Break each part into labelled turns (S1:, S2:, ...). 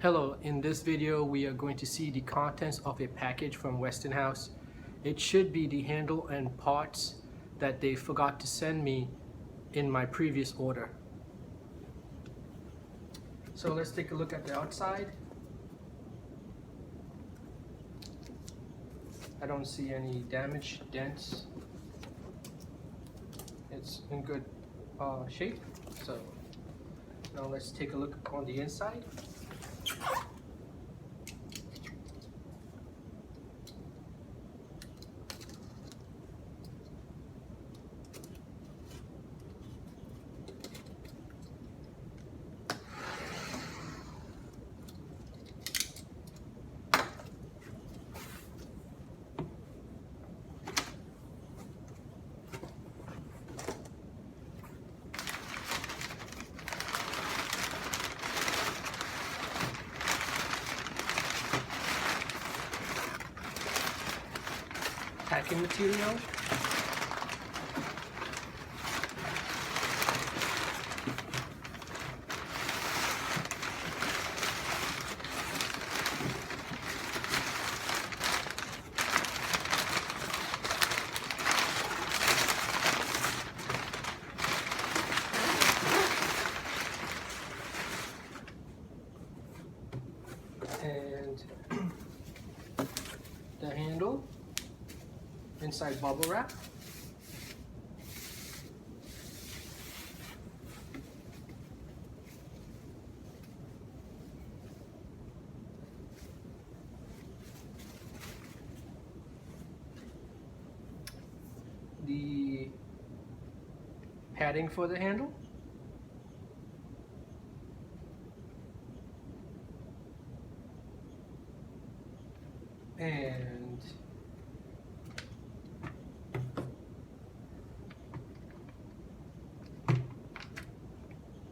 S1: Hello, in this video we are going to see the contents of a package from Westinghouse. It should be the handle and parts that they forgot to send me in my previous order. So let's take a look at the outside. I don't see any damage, dents. It's in good shape. So now let's take a look on the inside. Packing material. And the handle inside bubble wrap. The padding for the handle. And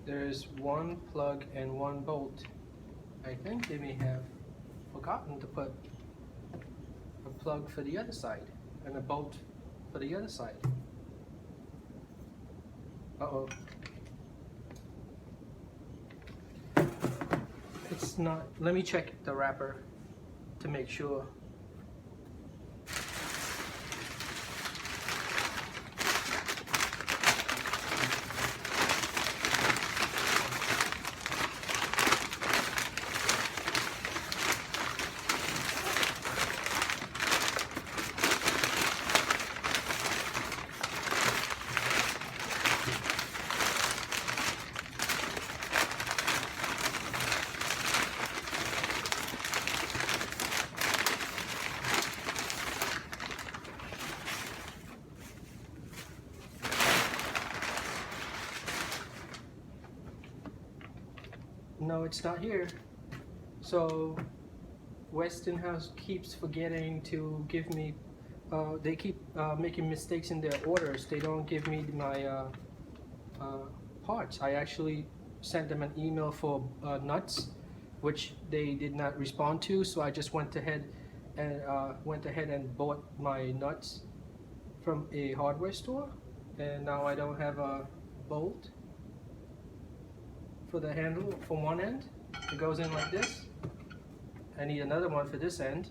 S1: there's one plug and one bolt. I think they may have forgotten to put a plug for the other side and a bolt for the other side. Uh-oh. It's not, let me check the wrapper to make sure. No, it's not here. So Westinghouse keeps forgetting to give me, they keep making mistakes in their orders. They don't give me my parts. I actually sent them an email for nuts, which they did not respond to, so I just went ahead and bought my nuts from a hardware store, and now I don't have a bolt for the handle from one end. It goes in like this. I need another one for this end,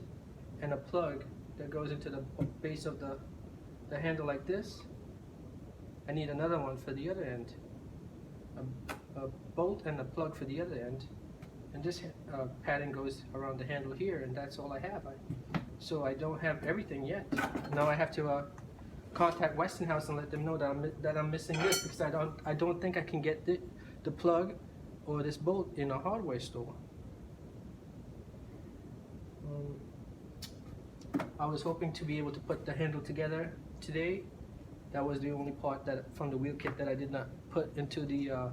S1: and a plug that goes into the base of the handle like this. I need another one for the other end, a bolt and a plug for the other end, and this padding goes around the handle here, and that's all I have. So I don't have everything yet. Now I have to contact Westinghouse and let them know that I'm missing this, because I don't think I can get the plug or this bolt in a hardware store. I was hoping to be able to put the handle together today. That was the only part that from the wheel kit that I did not put into the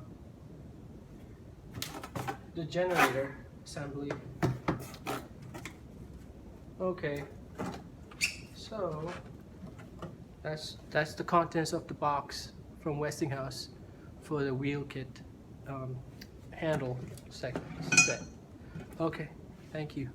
S1: generator assembly. Okay, so that's the contents of the box from Westinghouse for the wheel kit handle set. Okay, thank you.